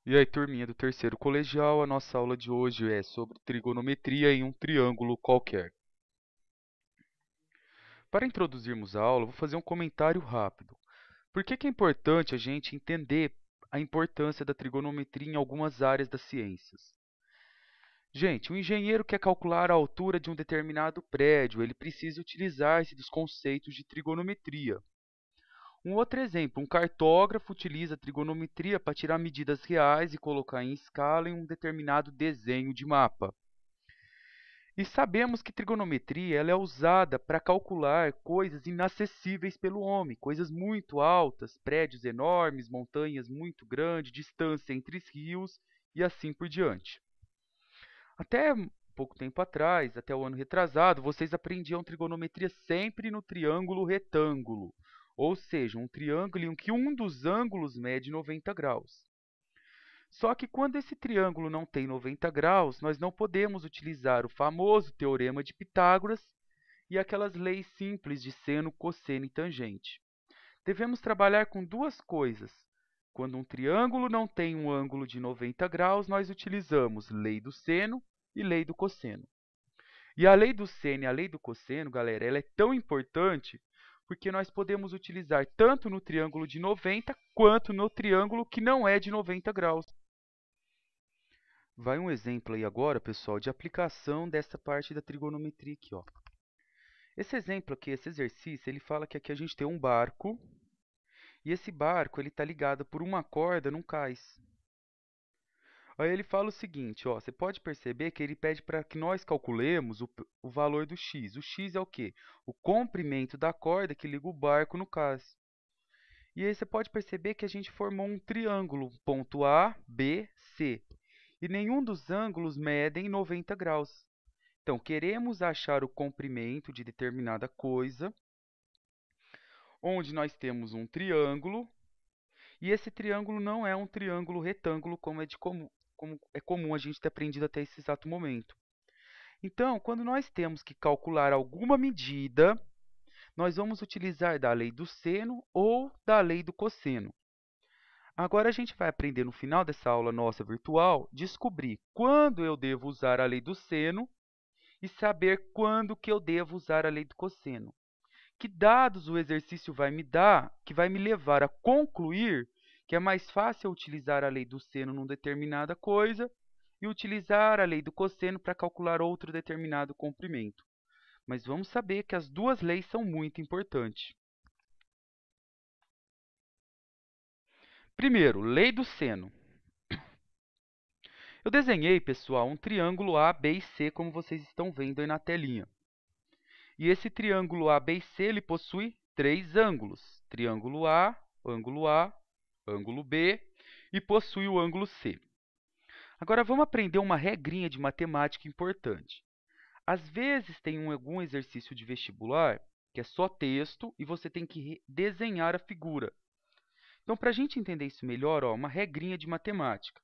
E aí, turminha do terceiro colegial, a nossa aula de hoje é sobre trigonometria em um triângulo qualquer. Para introduzirmos a aula, vou fazer um comentário rápido. Por que é importante a gente entender a importância da trigonometria em algumas áreas das ciências? Gente, o engenheiro quer calcular a altura de um determinado prédio, ele precisa utilizar-se dos conceitos de trigonometria. Um outro exemplo, um cartógrafo utiliza a trigonometria para tirar medidas reais e colocar em escala em um determinado desenho de mapa. E sabemos que trigonometria ela é usada para calcular coisas inacessíveis pelo homem, coisas muito altas, prédios enormes, montanhas muito grandes, distância entre rios e assim por diante. Até pouco tempo atrás, até o ano retrasado, vocês aprendiam trigonometria sempre no triângulo retângulo, ou seja, um triângulo em que um dos ângulos mede 90 graus. Só que quando esse triângulo não tem 90 graus, nós não podemos utilizar o famoso teorema de Pitágoras e aquelas leis simples de seno, cosseno e tangente. Devemos trabalhar com duas coisas. Quando um triângulo não tem um ângulo de 90 graus, nós utilizamos lei do seno e lei do cosseno. E a lei do seno e a lei do cosseno, galera, ela é tão importante porque nós podemos utilizar tanto no triângulo de 90 quanto no triângulo que não é de 90 graus. Vai um exemplo aí agora, pessoal, de aplicação dessa parte da trigonometria aqui, ó. Esse exemplo aqui, esse exercício, ele fala que aqui a gente tem um barco e esse barco ele está ligado por uma corda num cais. Aí ele fala o seguinte, ó, você pode perceber que ele pede para que nós calculemos o valor do x. O x é o quê? O comprimento da corda que liga o barco no cais. E aí você pode perceber que a gente formou um triângulo, ponto A, B, C. E nenhum dos ângulos medem 90 graus. Então, queremos achar o comprimento de determinada coisa, onde nós temos um triângulo, e esse triângulo não é um triângulo retângulo, como é comum a gente ter aprendido até esse exato momento. Então, quando nós temos que calcular alguma medida, nós vamos utilizar da lei do seno ou da lei do cosseno. Agora a gente vai aprender no final dessa aula nossa virtual, descobrir quando eu devo usar a lei do seno e saber quando que eu devo usar a lei do cosseno. Que dados o exercício vai me dar, que vai me levar a concluir que é mais fácil eu utilizar a lei do seno numa determinada coisa e utilizar a lei do cosseno para calcular outro determinado comprimento. Mas vamos saber que as duas leis são muito importantes. Primeiro, lei do seno. Eu desenhei, pessoal, um triângulo A, B e C, como vocês estão vendo aí na telinha. E esse triângulo A, B e C ele possui três ângulos. Triângulo A, ângulo B e possui o ângulo C. Agora vamos aprender uma regrinha de matemática importante. Às vezes tem algum exercício de vestibular que é só texto e você tem que desenhar a figura. Então, para a gente entender isso melhor, ó, uma regrinha de matemática.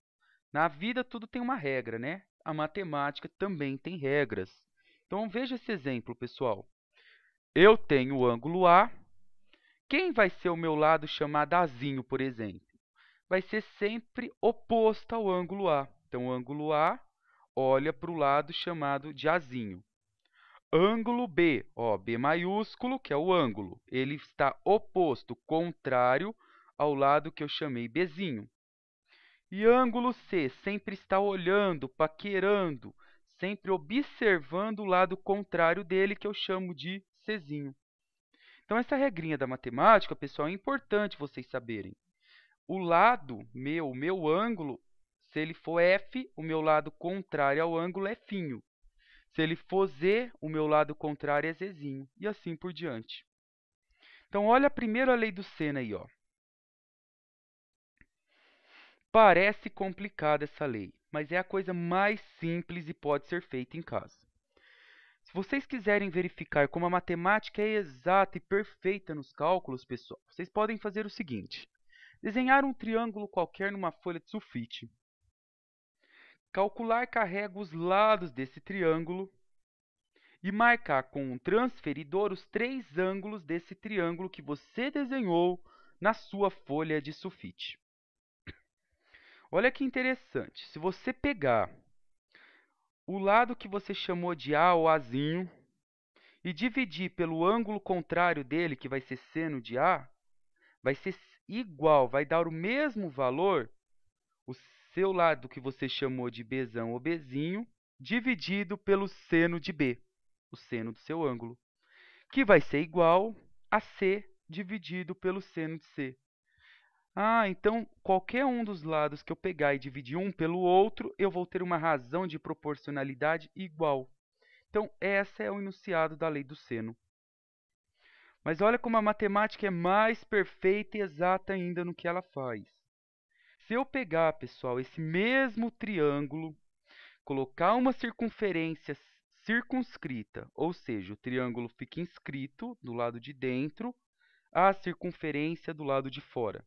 Na vida tudo tem uma regra, né? A matemática também tem regras. Então veja esse exemplo, pessoal. Eu tenho o ângulo A. Quem vai ser o meu lado chamado Azinho, por exemplo? Vai ser sempre oposto ao ângulo A. Então, o ângulo A olha para o lado chamado de Azinho. Ângulo B, ó, B maiúsculo, que é o ângulo, ele está oposto, contrário ao lado que eu chamei Bzinho. E ângulo C sempre está olhando, paquerando, sempre observando o lado contrário dele, que eu chamo de Czinho. Então, essa regrinha da matemática, pessoal, é importante vocês saberem. O lado meu, o meu ângulo, se ele for F, o meu lado contrário ao ângulo é φ. Se ele for Z, o meu lado contrário é Zzinho. E assim por diante. Então, olha primeiro a lei do seno aí, ó. Parece complicada essa lei, mas é a coisa mais simples e pode ser feita em casa. Se vocês quiserem verificar como a matemática é exata e perfeita nos cálculos, pessoal, vocês podem fazer o seguinte. Desenhar um triângulo qualquer numa folha de sulfite. Calcular carrega os lados desse triângulo e marcar com um transferidor os três ângulos desse triângulo que você desenhou na sua folha de sulfite. Olha que interessante. Se você pegar o lado que você chamou de A ou Azinho e dividir pelo ângulo contrário dele, que vai ser seno de A, vai ser igual, vai dar o mesmo valor, o seu lado que você chamou de Bzão ou Bzinho, dividido pelo seno de B, o seno do seu ângulo, que vai ser igual a C dividido pelo seno de C. Ah, então qualquer um dos lados que eu pegar e dividir um pelo outro, eu vou ter uma razão de proporcionalidade igual. Então, essa é o enunciado da lei do seno. Mas olha como a matemática é mais perfeita e exata ainda no que ela faz. Se eu pegar, pessoal, esse mesmo triângulo, colocar uma circunferência circunscrita, ou seja, o triângulo fica inscrito do lado de dentro, a circunferência do lado de fora.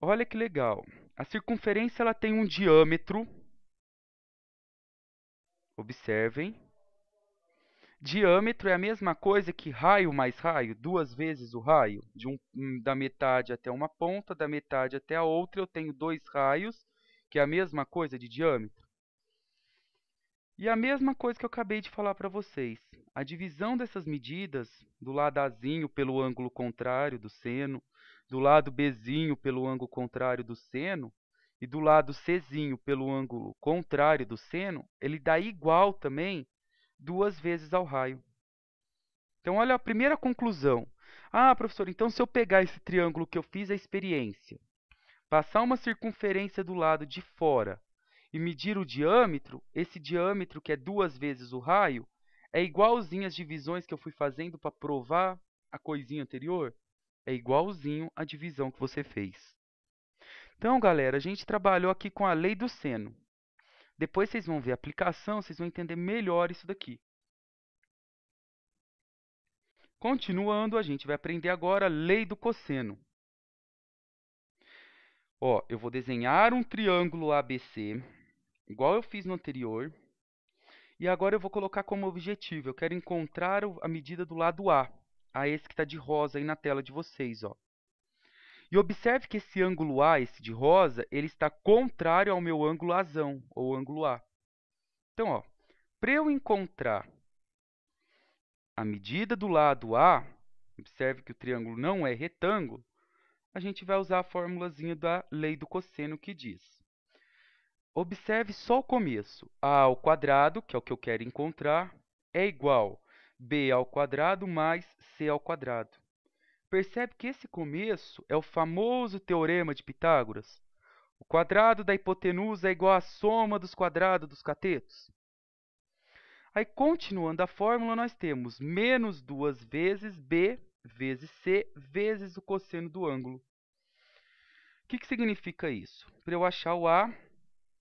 Olha que legal. A circunferência ela tem um diâmetro. Observem. Diâmetro é a mesma coisa que raio mais raio, duas vezes o raio. Da metade até uma ponta, da metade até a outra, eu tenho dois raios, que é a mesma coisa de diâmetro. E a mesma coisa que eu acabei de falar para vocês. A divisão dessas medidas, do lado Azinho pelo ângulo contrário do seno, do lado Bzinho pelo ângulo contrário do seno, e do lado Czinho pelo ângulo contrário do seno, ele dá igual também duas vezes ao raio. Então, olha a primeira conclusão. Ah, professor, então se eu pegar esse triângulo que eu fiz a experiência, passar uma circunferência do lado de fora e medir o diâmetro, esse diâmetro que é duas vezes o raio, é igualzinho às divisões que eu fui fazendo para provar a coisinha anterior? É igualzinho à divisão que você fez. Então, galera, a gente trabalhou aqui com a lei do seno. Depois vocês vão ver a aplicação, vocês vão entender melhor isso daqui. Continuando, a gente vai aprender agora a lei do cosseno. Ó, eu vou desenhar um triângulo ABC, igual eu fiz no anterior. E agora eu vou colocar como objetivo, eu quero encontrar a medida do lado A esse que está de rosa aí na tela de vocês, ó. E observe que esse ângulo A, esse de rosa, ele está contrário ao meu ângulo Azão, ou ângulo A. Então, ó, para eu encontrar a medida do lado A, observe que o triângulo não é retângulo, a gente vai usar a formulazinha da lei do cosseno que diz. Observe só o começo. A ao quadrado, que é o que eu quero encontrar, é igual a b ao quadrado mais c ao quadrado. Percebe que esse começo é o famoso teorema de Pitágoras? O quadrado da hipotenusa é igual à soma dos quadrados dos catetos. Aí, continuando a fórmula, nós temos menos 2 vezes b vezes c vezes o cosseno do ângulo. O que significa isso? Para eu achar o A,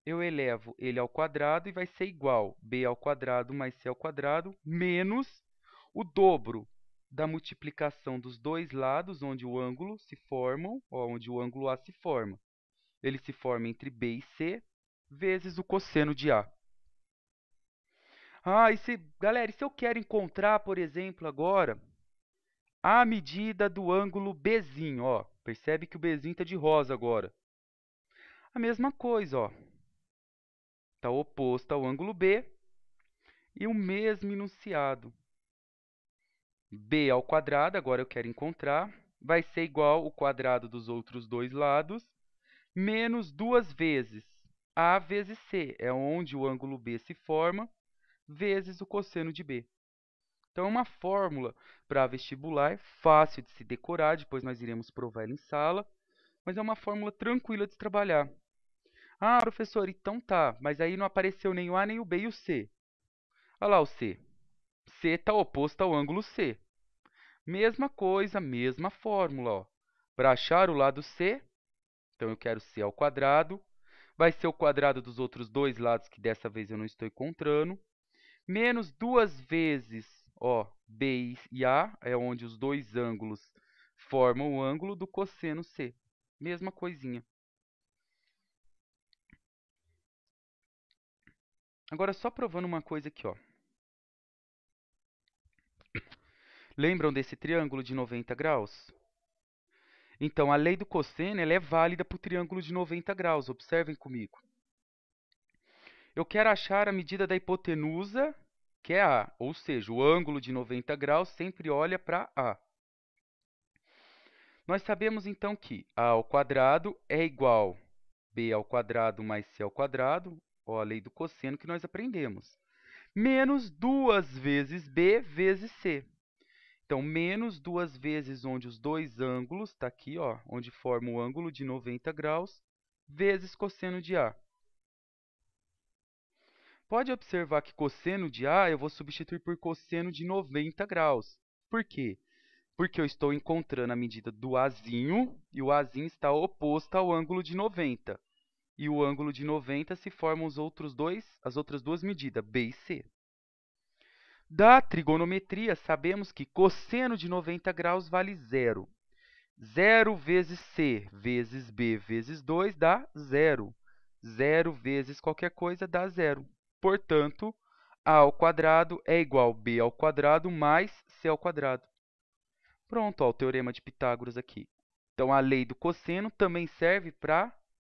eu elevo ele ao quadrado e vai ser igual a b ao quadrado mais c ao quadrado menos o dobro da multiplicação dos dois lados onde o ângulo se formam, onde o ângulo A se forma. Ele se forma entre b e c vezes o cosseno de A. Galera, e se eu quero encontrar, por exemplo, agora a medida do ângulo Bzinho, ó, percebe que o Bzinho está de rosa agora. A mesma coisa, ó. Está oposto ao ângulo B e o mesmo enunciado. B ao quadrado, agora eu quero encontrar, vai ser igual ao quadrado dos outros dois lados, menos duas vezes A vezes C, é onde o ângulo B se forma, vezes o cosseno de B. Então, é uma fórmula para vestibular, fácil de se decorar, depois nós iremos provar ela em sala, mas é uma fórmula tranquila de se trabalhar. Ah, professor, então tá, mas aí não apareceu nem o A, nem o B e o C. Olha lá o C. C está oposto ao ângulo C. Mesma coisa, mesma fórmula. Para achar o lado C, então eu quero C ao quadrado, vai ser o quadrado dos outros dois lados, que dessa vez eu não estou encontrando, menos duas vezes, ó, B e A, é onde os dois ângulos formam o ângulo do cosseno C. Mesma coisinha. Agora, só provando uma coisa aqui, ó. Lembram desse triângulo de 90 graus? Então, a lei do cosseno ela é válida para o triângulo de 90 graus. Observem comigo. Eu quero achar a medida da hipotenusa, que é A. Ou seja, o ângulo de 90 graus sempre olha para A. Nós sabemos, então, que A ao quadrado é igual a B ao quadrado mais C ao quadrado, ou a lei do cosseno que nós aprendemos, menos 2 vezes B vezes C. Então, menos 2 vezes onde os dois ângulos, está aqui, ó, onde forma o ângulo de 90 graus, vezes cosseno de A. Pode observar que cosseno de A eu vou substituir por cosseno de 90 graus. Por quê? Porque eu estou encontrando a medida do Azinho, e o Azinho está oposto ao ângulo de 90. E o ângulo de 90 se formam as outras duas medidas, B e C. Da trigonometria, sabemos que cosseno de 90 graus vale zero. 0 vezes C vezes B vezes 2 dá zero. 0 vezes qualquer coisa dá zero. Portanto, A ao quadrado é igual a B ao quadrado mais C ao quadrado. Pronto, ó, o teorema de Pitágoras aqui. Então, a lei do cosseno também serve para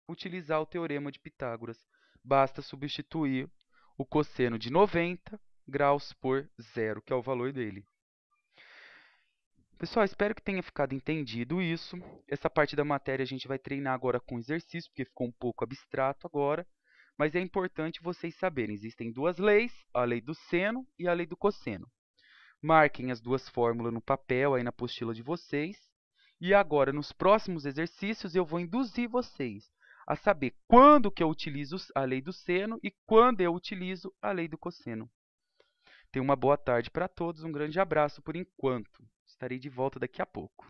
utilizar o teorema de Pitágoras. Basta substituir o cosseno de 90 graus por zero, que é o valor dele. Pessoal, espero que tenha ficado entendido isso. Essa parte da matéria a gente vai treinar agora com exercício, porque ficou um pouco abstrato agora. Mas é importante vocês saberem, existem duas leis, a lei do seno e a lei do cosseno. Marquem as duas fórmulas no papel, aí na apostila de vocês. E agora, nos próximos exercícios, eu vou induzir vocês a saber quando que eu utilizo a lei do seno e quando eu utilizo a lei do cosseno. Tenham uma boa tarde para todos, um grande abraço por enquanto. Estarei de volta daqui a pouco.